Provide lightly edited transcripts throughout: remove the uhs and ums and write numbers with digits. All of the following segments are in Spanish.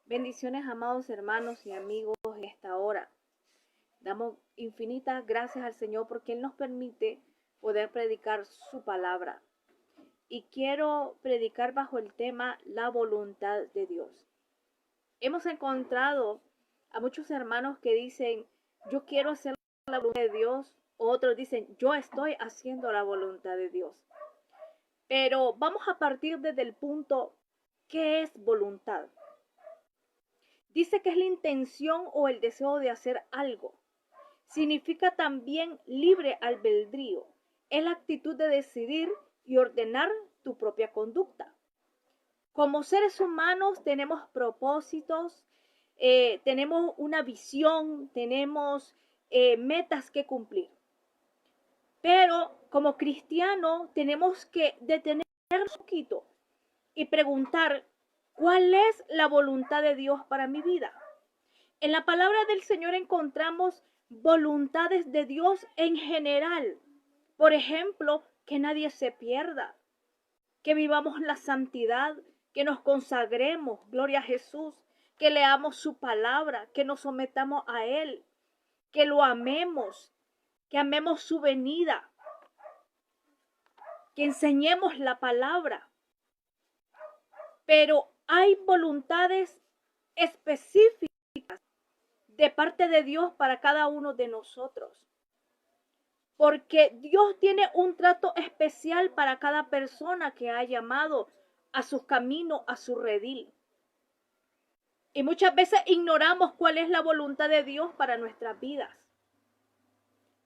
Bendiciones, amados hermanos y amigos, en esta hora. Damos infinitas gracias al Señor porque Él nos permite poder predicar su palabra. Y quiero predicar bajo el tema la voluntad de Dios. Hemos encontrado a muchos hermanos que dicen, yo quiero hacer la voluntad de Dios. Otros dicen, yo estoy haciendo la voluntad de Dios. Pero vamos a partir desde el punto, ¿qué es voluntad? Dice que es la intención o el deseo de hacer algo. Significa también libre albedrío. Es la actitud de decidir y ordenar tu propia conducta. Como seres humanos tenemos propósitos, tenemos una visión, tenemos metas que cumplir. Pero como cristianos tenemos que detenernos un poquito y preguntar, ¿cuál es la voluntad de Dios para mi vida? En la palabra del Señor encontramos voluntades de Dios en general. Por ejemplo, que nadie se pierda, que vivamos la santidad, que nos consagremos, gloria a Jesús, que leamos su palabra, que nos sometamos a Él, que lo amemos, que amemos su venida, que enseñemos la palabra. Pero hay voluntades específicas de parte de Dios para cada uno de nosotros. Porque Dios tiene un trato especial para cada persona que ha llamado a sus caminos, a su redil. Y muchas veces ignoramos cuál es la voluntad de Dios para nuestras vidas.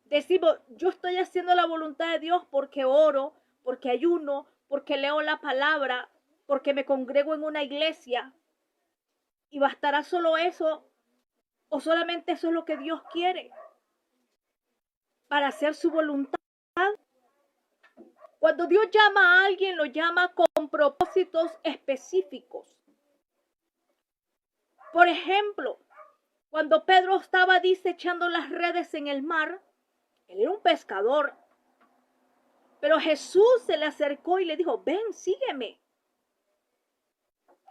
Decimos, yo estoy haciendo la voluntad de Dios porque oro, porque ayuno, porque leo la palabra, porque me congrego en una iglesia. ¿Y bastará solo eso? ¿O solamente eso es lo que Dios quiere para hacer su voluntad? Cuando Dios llama a alguien, lo llama con propósitos específicos. Por ejemplo, cuando Pedro estaba echando las redes en el mar, él era un pescador. Pero Jesús se le acercó y le dijo, ven, sígueme.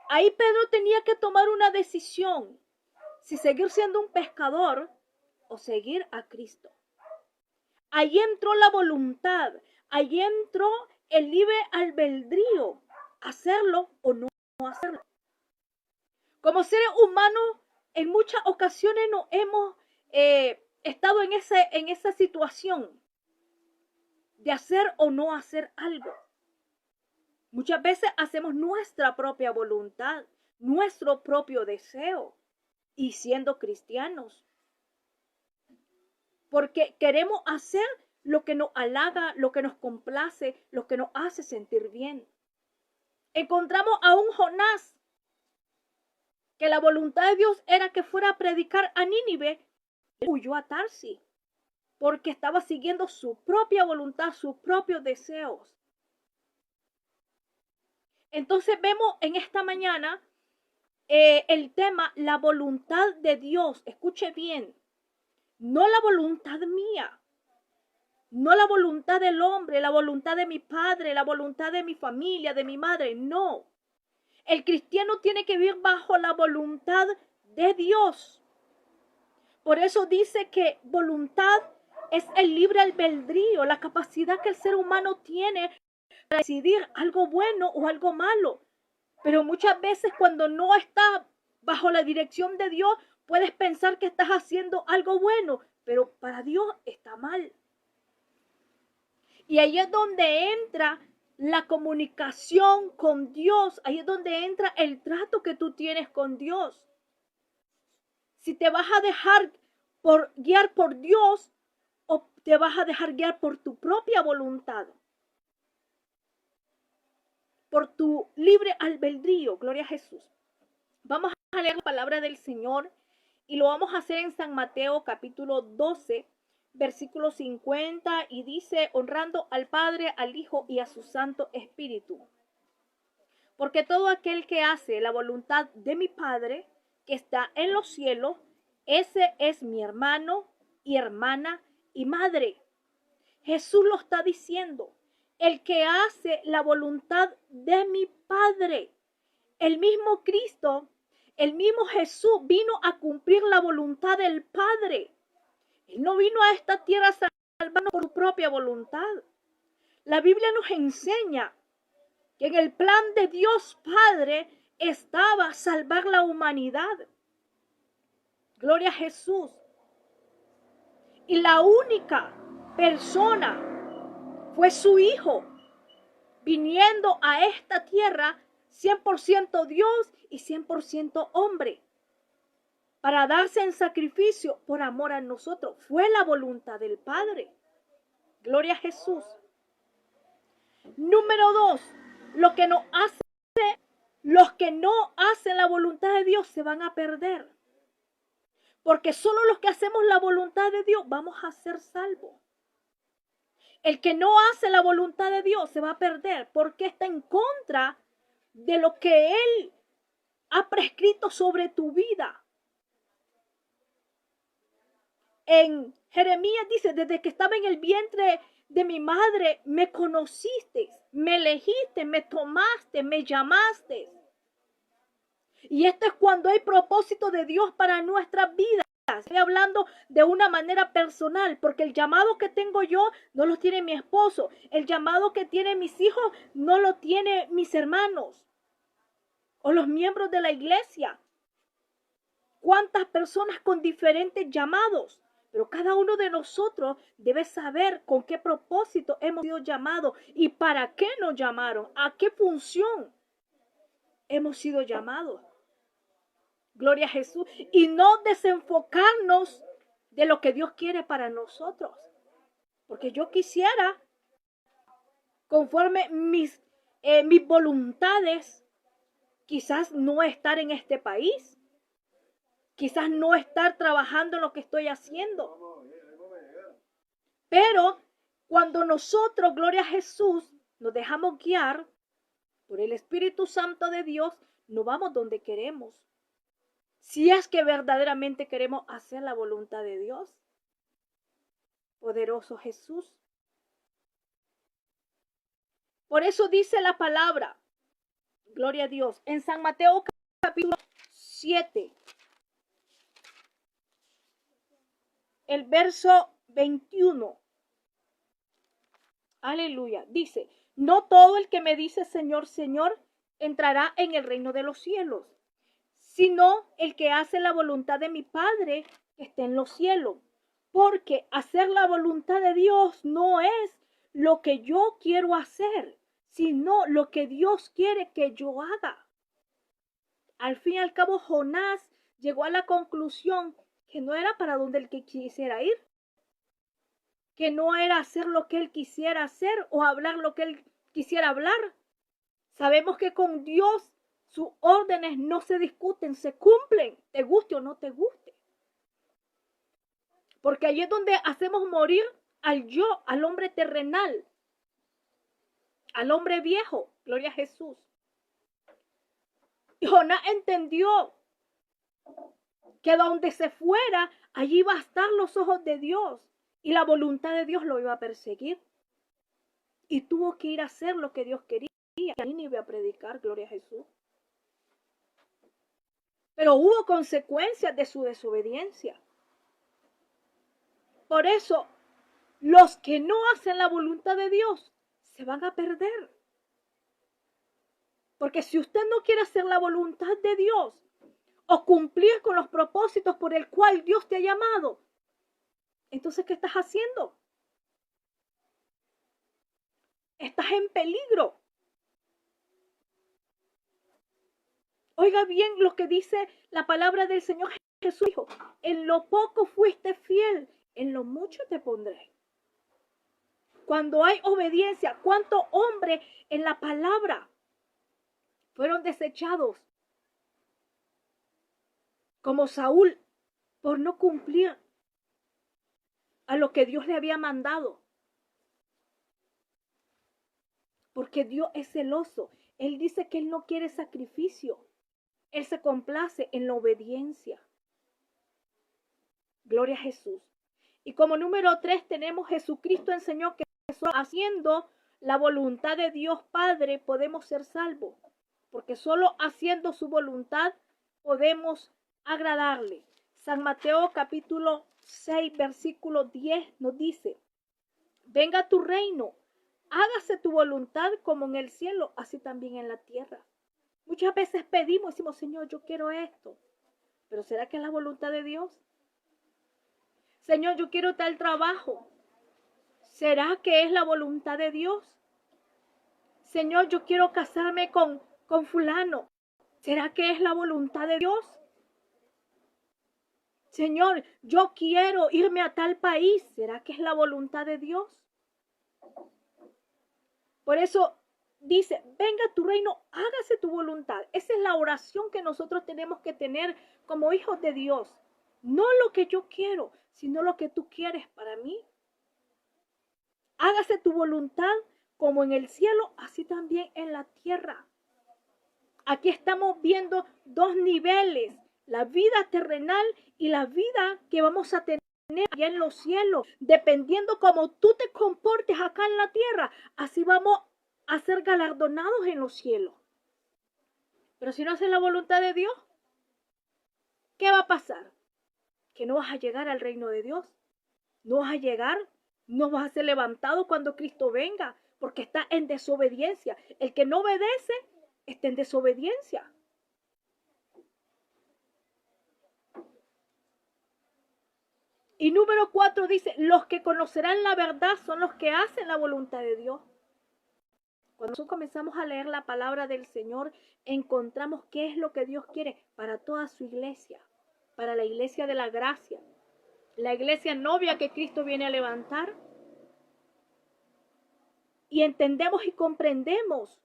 Ahí Pedro tenía que tomar una decisión, si seguir siendo un pescador o seguir a Cristo. Ahí entró la voluntad, ahí entró el libre albedrío, hacerlo o no hacerlo. Como seres humanos, en muchas ocasiones nos hemos estado en esa situación de hacer o no hacer algo. Muchas veces hacemos nuestra propia voluntad, nuestro propio deseo, y siendo cristianos. Porque queremos hacer lo que nos halaga, lo que nos complace, lo que nos hace sentir bien. Encontramos a un Jonás, que la voluntad de Dios era que fuera a predicar a Nínive. Él huyó a Tarsis, porque estaba siguiendo su propia voluntad, sus propios deseos. Entonces vemos en esta mañana el tema, la voluntad de Dios. Escuche bien, no la voluntad mía, no la voluntad del hombre, la voluntad de mi padre, la voluntad de mi familia, de mi madre, no. El cristiano tiene que vivir bajo la voluntad de Dios. Por eso dice que voluntad es el libre albedrío, la capacidad que el ser humano tiene para decidir algo bueno o algo malo. Pero muchas veces cuando no está bajo la dirección de Dios, puedes pensar que estás haciendo algo bueno, pero para Dios está mal. Y ahí es donde entra la comunicación con Dios, ahí es donde entra el trato que tú tienes con Dios. Si te vas a dejar guiar por Dios o te vas a dejar guiar por tu propia voluntad, por tu libre albedrío, gloria a Jesús. Vamos a leer la palabra del Señor y lo vamos a hacer en San Mateo capítulo 12, versículo 50, y dice, honrando al Padre, al Hijo y a su Santo Espíritu. Porque todo aquel que hace la voluntad de mi Padre, que está en los cielos, ese es mi hermano y hermana y madre. Jesús lo está diciendo, el que hace la voluntad de mi Padre. El mismo Cristo El mismo Jesús vino a cumplir la voluntad del Padre. Él no vino a esta tierra a salvarnos por su propia voluntad. La Biblia nos enseña que en el plan de Dios Padre estaba salvar la humanidad. Gloria a Jesús. Y la única persona fue su Hijo, viniendo a esta tierra 100% Dios y 100% hombre, para darse en sacrificio por amor a nosotros. Fue la voluntad del Padre. Gloria a Jesús. Número 2, los que no hacen la voluntad de Dios se van a perder. Porque solo los que hacemos la voluntad de Dios vamos a ser salvos. El que no hace la voluntad de Dios se va a perder porque está en contra de lo que Él ha prescrito sobre tu vida. En Jeremías dice, desde que estaba en el vientre de mi madre, me conociste, me elegiste, me tomaste, me llamaste. Y esto es cuando hay propósito de Dios para nuestras vidas. Estoy hablando de una manera personal, porque el llamado que tengo yo no lo tiene mi esposo. El llamado que tienen mis hijos no lo tienen mis hermanos o los miembros de la iglesia. ¿Cuántas personas con diferentes llamados? Pero cada uno de nosotros debe saber con qué propósito hemos sido llamados y para qué nos llamaron, a qué función hemos sido llamados. Gloria a Jesús. Y no desenfocarnos de lo que Dios quiere para nosotros. Porque yo quisiera, conforme mis voluntades, quizás no estar en este país. Quizás no estar trabajando en lo que estoy haciendo. Pero cuando nosotros, gloria a Jesús, nos dejamos guiar por el Espíritu Santo de Dios, nos vamos donde queremos. Si es que verdaderamente queremos hacer la voluntad de Dios. Poderoso Jesús. Por eso dice la palabra, gloria a Dios, en San Mateo capítulo 7, el verso 21. Aleluya. Dice, no todo el que me dice Señor, Señor, entrará en el reino de los cielos, sino el que hace la voluntad de mi Padre que está en los cielos. Porque hacer la voluntad de Dios no es lo que yo quiero hacer, sino lo que Dios quiere que yo haga. Al fin y al cabo, Jonás llegó a la conclusión que no era para donde él quisiera ir, que no era hacer lo que él quisiera hacer o hablar lo que él quisiera hablar. Sabemos que con Dios sus órdenes no se discuten, se cumplen, te guste o no te guste. Porque allí es donde hacemos morir al yo, al hombre terrenal, al hombre viejo, gloria a Jesús. Y Jonás entendió que donde se fuera, allí iba a estar los ojos de Dios y la voluntad de Dios lo iba a perseguir. Y tuvo que ir a hacer lo que Dios quería. Y a Nínive a predicar, gloria a Jesús. Pero hubo consecuencias de su desobediencia. Por eso, los que no hacen la voluntad de Dios se van a perder. Porque si usted no quiere hacer la voluntad de Dios o cumplir con los propósitos por el cual Dios te ha llamado, entonces, ¿qué estás haciendo? Estás en peligro. Oiga bien lo que dice la palabra del Señor Jesús. Dijo, en lo poco fuiste fiel, en lo mucho te pondré. Cuando hay obediencia, ¿cuántos hombres en la palabra fueron desechados? Como Saúl, por no cumplir a lo que Dios le había mandado. Porque Dios es celoso. Él dice que Él no quiere sacrificio. Él se complace en la obediencia. Gloria a Jesús. Y como número 3 tenemos Jesucristo enseñó que solo haciendo la voluntad de Dios Padre podemos ser salvos. Porque solo haciendo su voluntad podemos agradarle. San Mateo capítulo 6, versículo 10 nos dice: venga tu reino, hágase tu voluntad como en el cielo, así también en la tierra. Muchas veces pedimos, decimos, Señor, yo quiero esto, pero ¿será que es la voluntad de Dios? Señor, yo quiero tal trabajo, ¿será que es la voluntad de Dios? Señor, yo quiero casarme con fulano, ¿será que es la voluntad de Dios? Señor, yo quiero irme a tal país, ¿será que es la voluntad de Dios? Por eso dice, venga tu reino, hágase tu voluntad. Esa es la oración que nosotros tenemos que tener como hijos de Dios. No lo que yo quiero, sino lo que tú quieres para mí. Hágase tu voluntad como en el cielo, así también en la tierra. Aquí estamos viendo dos niveles, la vida terrenal y la vida que vamos a tener allá en los cielos. Dependiendo cómo tú te comportes acá en la tierra, así vamos a ser galardonados en los cielos. Pero si no haces la voluntad de Dios, ¿qué va a pasar? Que no vas a llegar al reino de Dios. No vas a llegar, no vas a ser levantado cuando Cristo venga, porque está en desobediencia. El que no obedece está en desobediencia. Y número 4 dice, los que conocerán la verdad son los que hacen la voluntad de Dios. Cuando nosotros comenzamos a leer la palabra del Señor, encontramos qué es lo que Dios quiere para toda su iglesia, para la iglesia de la gracia, la iglesia novia que Cristo viene a levantar. Y entendemos y comprendemos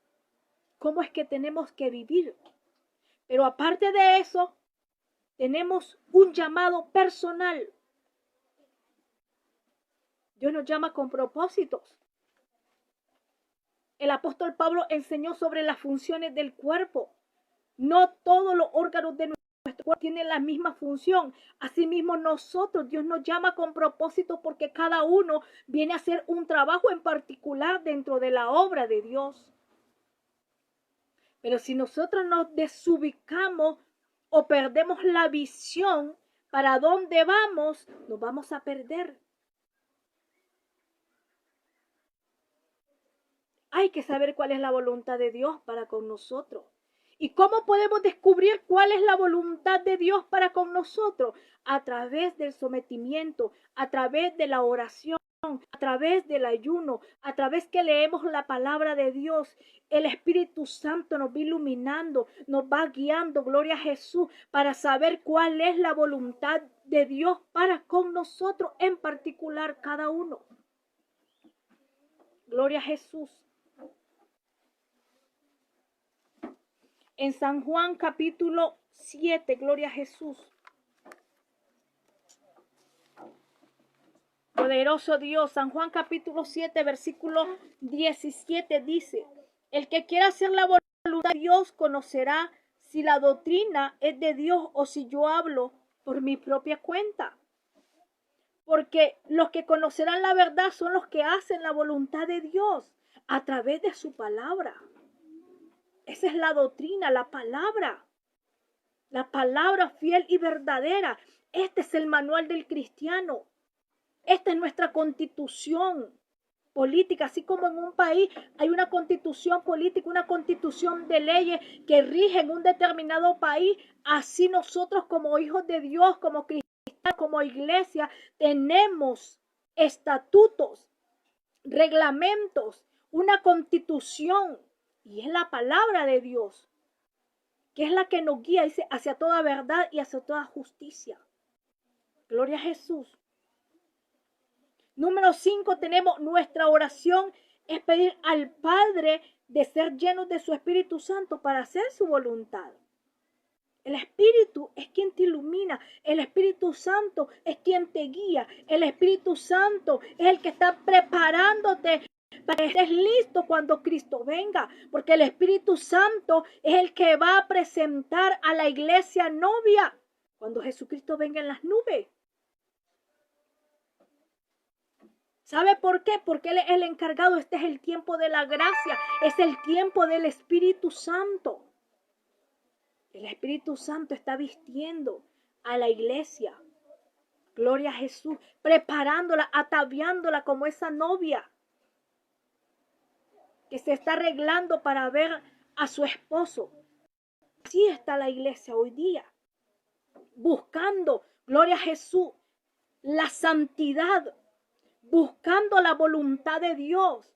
cómo es que tenemos que vivir. Pero aparte de eso, tenemos un llamado personal. Dios nos llama con propósitos. El apóstol Pablo enseñó sobre las funciones del cuerpo. No todos los órganos de nuestro cuerpo tienen la misma función. Asimismo nosotros, Dios nos llama con propósito porque cada uno viene a hacer un trabajo en particular dentro de la obra de Dios. Pero si nosotros nos desubicamos o perdemos la visión para dónde vamos, nos vamos a perder. Hay que saber cuál es la voluntad de Dios para con nosotros. ¿Y cómo podemos descubrir cuál es la voluntad de Dios para con nosotros? A través del sometimiento, a través de la oración, a través del ayuno, a través que leemos la palabra de Dios. El Espíritu Santo nos va iluminando, nos va guiando, gloria a Jesús, para saber cuál es la voluntad de Dios para con nosotros, en particular cada uno. Gloria a Jesús. En San Juan capítulo 7, gloria a Jesús. Poderoso Dios, San Juan capítulo 7, versículo 17 dice, el que quiera hacer la voluntad de Dios conocerá si la doctrina es de Dios o si yo hablo por mi propia cuenta. Porque los que conocerán la verdad son los que hacen la voluntad de Dios a través de su palabra. Esa es la doctrina, la palabra fiel y verdadera. Este es el manual del cristiano. Esta es nuestra constitución política, así como en un país hay una constitución política, una constitución de leyes que rigen un determinado país, así nosotros como hijos de Dios, como cristianos, como iglesia, tenemos estatutos, reglamentos, una constitución. Y es la palabra de Dios, que es la que nos guía, dice, hacia toda verdad y hacia toda justicia. Gloria a Jesús. Número 5, tenemos nuestra oración, es pedir al Padre de ser llenos de su Espíritu Santo para hacer su voluntad. El Espíritu es quien te ilumina, el Espíritu Santo es quien te guía, el Espíritu Santo es el que está preparándote para que estés listo cuando Cristo venga, porque el Espíritu Santo es el que va a presentar a la iglesia novia cuando Jesucristo venga en las nubes. ¿Sabe por qué? Porque Él es el encargado. Este es el tiempo de la gracia, es el tiempo del Espíritu Santo. El Espíritu Santo está vistiendo a la iglesia. Gloria a Jesús. Preparándola, ataviándola como esa novia que se está arreglando para ver a su esposo. Así está la iglesia hoy día. Buscando, gloria a Jesús, la santidad. Buscando la voluntad de Dios.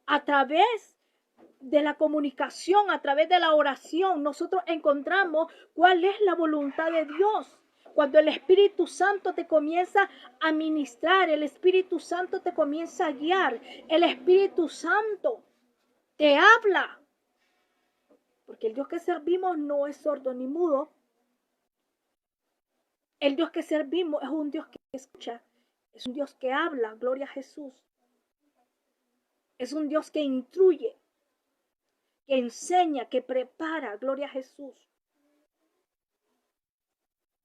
A través de la comunicación, a través de la oración, nosotros encontramos cuál es la voluntad de Dios. Cuando el Espíritu Santo te comienza a ministrar, el Espíritu Santo te comienza a guiar, el Espíritu Santo te habla. Porque el Dios que servimos no es sordo ni mudo. El Dios que servimos es un Dios que escucha, es un Dios que habla, gloria a Jesús. Es un Dios que instruye, que enseña, que prepara, gloria a Jesús.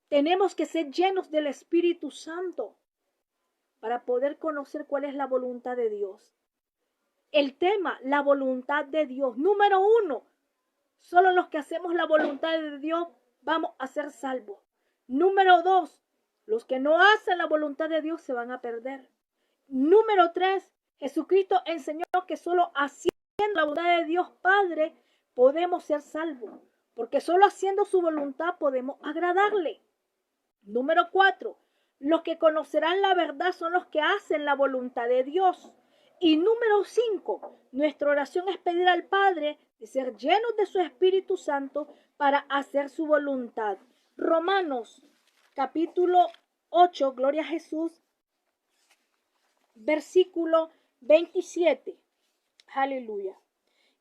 Tenemos que ser llenos del Espíritu Santo para poder conocer cuál es la voluntad de Dios. El tema, la voluntad de Dios. Número 1, solo los que hacemos la voluntad de Dios vamos a ser salvos. Número 2, los que no hacen la voluntad de Dios se van a perder. Número 3, Jesucristo enseñó que solo haciendo la voluntad de Dios Padre podemos ser salvos, porque solo haciendo su voluntad podemos agradarle. Número 4, los que conocerán la verdad son los que hacen la voluntad de Dios. Y número 5, nuestra oración es pedir al Padre de ser llenos de su Espíritu Santo para hacer su voluntad. Romanos capítulo 8, gloria a Jesús, versículo 27. Aleluya.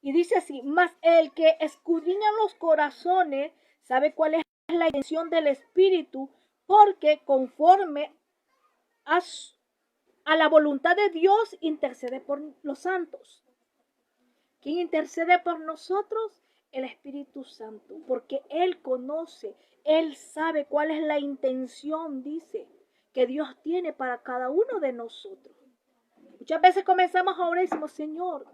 Y dice así: mas el que escudriña los corazones sabe cuál es la intención del Espíritu, porque conforme a la voluntad de Dios intercede por los santos. ¿Quién intercede por nosotros? El Espíritu Santo, porque Él conoce, Él sabe cuál es la intención, dice, que Dios tiene para cada uno de nosotros. Muchas veces comenzamos a orar y decimos: Señor,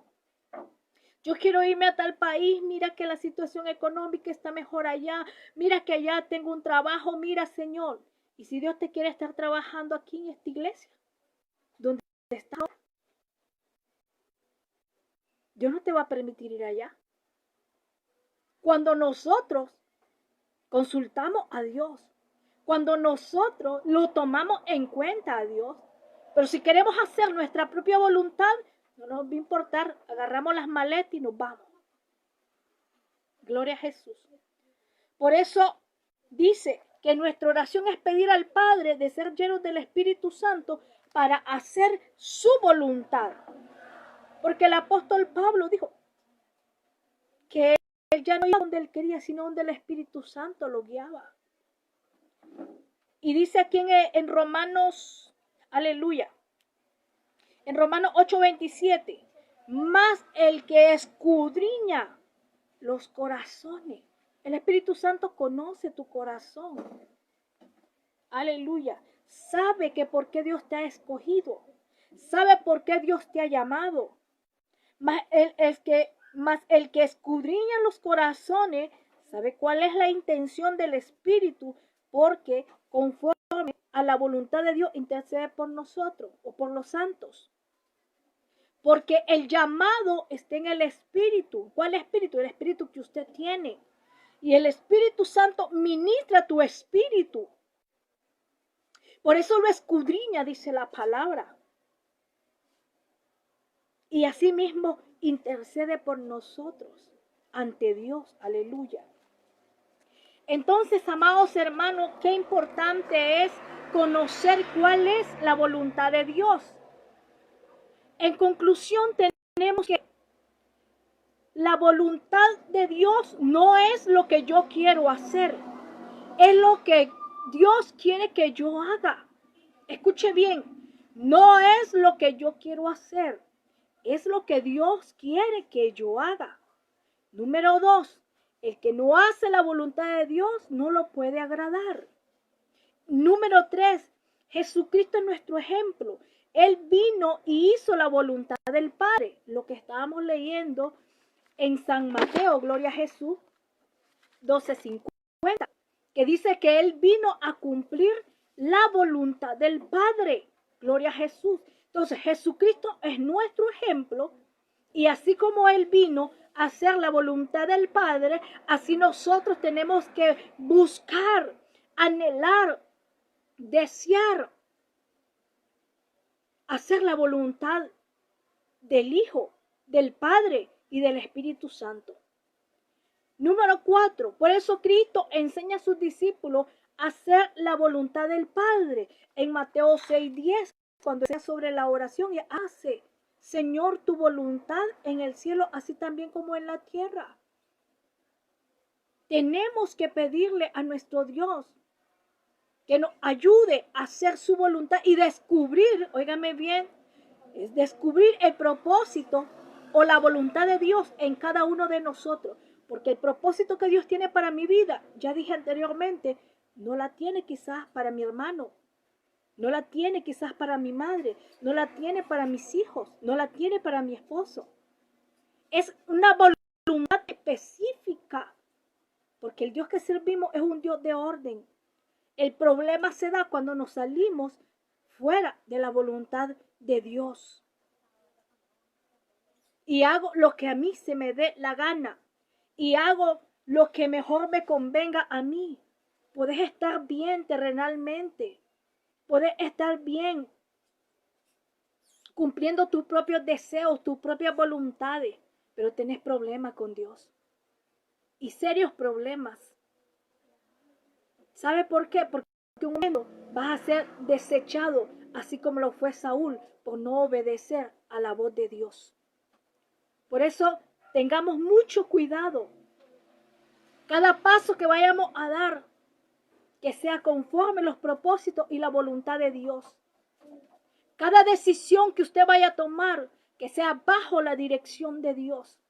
yo quiero irme a tal país, mira que la situación económica está mejor allá, mira que allá tengo un trabajo, mira, Señor. Y si Dios te quiere estar trabajando aquí en esta iglesia, donde estás, Dios no te va a permitir ir allá. Cuando nosotros consultamos a Dios, cuando nosotros lo tomamos en cuenta a Dios, pero si queremos hacer nuestra propia voluntad, no nos va a importar, agarramos las maletas y nos vamos. Gloria a Jesús. Por eso dice que nuestra oración es pedir al Padre de ser llenos del Espíritu Santo para hacer su voluntad. Porque el apóstol Pablo dijo que él ya no iba donde él quería, sino donde el Espíritu Santo lo guiaba. Y dice aquí en Romanos, aleluya, en Romanos 8:27, más el que escudriña los corazones. El Espíritu Santo conoce tu corazón. Aleluya. Sabe que por qué Dios te ha escogido. Sabe por qué Dios te ha llamado. Más el que escudriña los corazones sabe cuál es la intención del Espíritu, porque conforme a la voluntad de Dios intercede por nosotros o por los santos. Porque el llamado está en el Espíritu. ¿Cuál Espíritu? El Espíritu que usted tiene. Y el Espíritu Santo ministra tu espíritu. Por eso lo escudriña, dice la palabra. Y asimismo intercede por nosotros ante Dios. Aleluya. Entonces, amados hermanos, qué importante es conocer cuál es la voluntad de Dios. En conclusión, tenemos que la voluntad de Dios no es lo que yo quiero hacer, es lo que Dios quiere que yo haga. Escuche bien, no es lo que yo quiero hacer, es lo que Dios quiere que yo haga. Número 2, el que no hace la voluntad de Dios no lo puede agradar. Número 3, Jesucristo es nuestro ejemplo. Él vino y hizo la voluntad del Padre, lo que estábamos leyendo en San Mateo, gloria a Jesús, 12:50, que dice que Él vino a cumplir la voluntad del Padre. Gloria a Jesús. Entonces Jesucristo es nuestro ejemplo, y así como Él vino a hacer la voluntad del Padre, así nosotros tenemos que buscar, anhelar, desear hacer la voluntad del Hijo, del Padre y del Espíritu Santo. Número 4, por eso Cristo enseña a sus discípulos a hacer la voluntad del Padre. En Mateo 6:10, cuando decía sobre la oración, y hace, Señor, tu voluntad en el cielo, así también como en la tierra. Tenemos que pedirle a nuestro Dios que nos ayude a hacer su voluntad y descubrir, óigame bien, es descubrir el propósito o la voluntad de Dios en cada uno de nosotros. Porque el propósito que Dios tiene para mi vida, ya dije anteriormente, no la tiene quizás para mi hermano, no la tiene quizás para mi madre, no la tiene para mis hijos, no la tiene para mi esposo. Es una voluntad específica, porque el Dios que servimos es un Dios de orden. El problema se da cuando nos salimos fuera de la voluntad de Dios. Y hago lo que a mí se me dé la gana. Y hago lo que mejor me convenga a mí. Puedes estar bien terrenalmente. Puedes estar bien cumpliendo tus propios deseos, tus propias voluntades. Pero tenés problemas con Dios. Y serios problemas. ¿Sabe por qué? Porque un momento vas a ser desechado, así como lo fue Saúl, por no obedecer a la voz de Dios. Por eso tengamos mucho cuidado. Cada paso que vayamos a dar, que sea conforme los propósitos y la voluntad de Dios. Cada decisión que usted vaya a tomar, que sea bajo la dirección de Dios.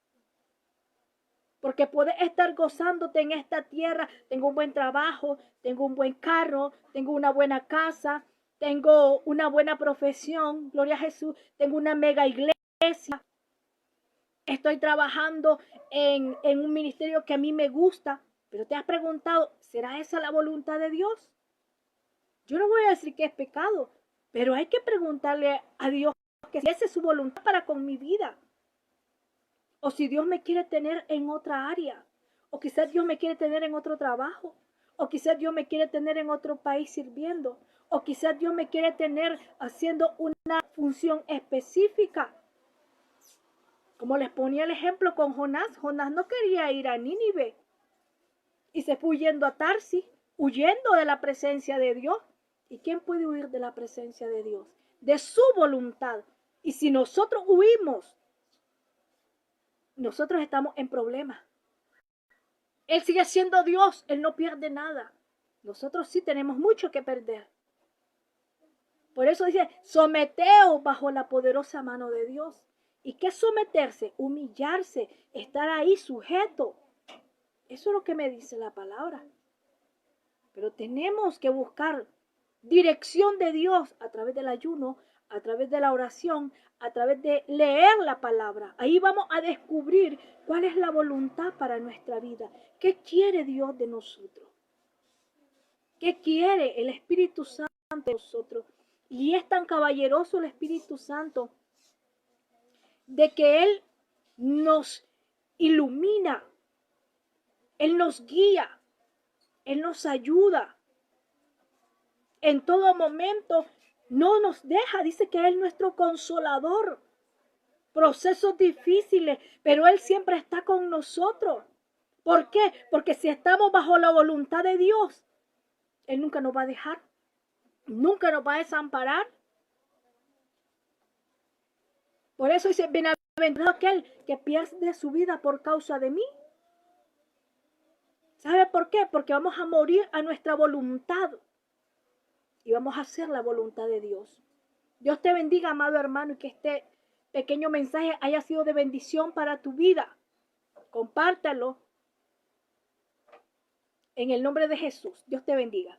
Porque puedes estar gozándote en esta tierra. Tengo un buen trabajo, tengo un buen carro, tengo una buena casa, tengo una buena profesión, gloria a Jesús, tengo una mega iglesia. Estoy trabajando en un ministerio que a mí me gusta. Pero te has preguntado, ¿será esa la voluntad de Dios? Yo no voy a decir que es pecado, pero hay que preguntarle a Dios que si esa es su voluntad para con mi vida. O si Dios me quiere tener en otra área. O quizás Dios me quiere tener en otro trabajo. O quizás Dios me quiere tener en otro país sirviendo. O quizás Dios me quiere tener haciendo una función específica. Como les ponía el ejemplo con Jonás. Jonás no quería ir a Nínive. Y se fue huyendo a Tarsis, huyendo de la presencia de Dios. ¿Y quién puede huir de la presencia de Dios? De su voluntad. Y si nosotros huimos, nosotros estamos en problemas. Él sigue siendo Dios, Él no pierde nada. Nosotros sí tenemos mucho que perder. Por eso dice, someteos bajo la poderosa mano de Dios. ¿Y qué es someterse? Humillarse, estar ahí sujeto. Eso es lo que me dice la palabra. Pero tenemos que buscar dirección de Dios a través del ayuno, a través de la oración, a través de leer la palabra. Ahí vamos a descubrir cuál es la voluntad para nuestra vida. ¿Qué quiere Dios de nosotros? ¿Qué quiere el Espíritu Santo de nosotros? Y es tan caballeroso el Espíritu Santo de que Él nos ilumina, Él nos guía, Él nos ayuda. En todo momento no nos deja, dice que Él es nuestro consolador. Procesos difíciles, pero Él siempre está con nosotros. ¿Por qué? Porque si estamos bajo la voluntad de Dios, Él nunca nos va a dejar, nunca nos va a desamparar. Por eso dice, bienaventurado aquel que pierde su vida por causa de mí. ¿Sabe por qué? Porque vamos a morir a nuestra voluntad y vamos a hacer la voluntad de Dios. Dios te bendiga, amado hermano, y que este pequeño mensaje haya sido de bendición para tu vida. Compártalo en el nombre de Jesús. Dios te bendiga.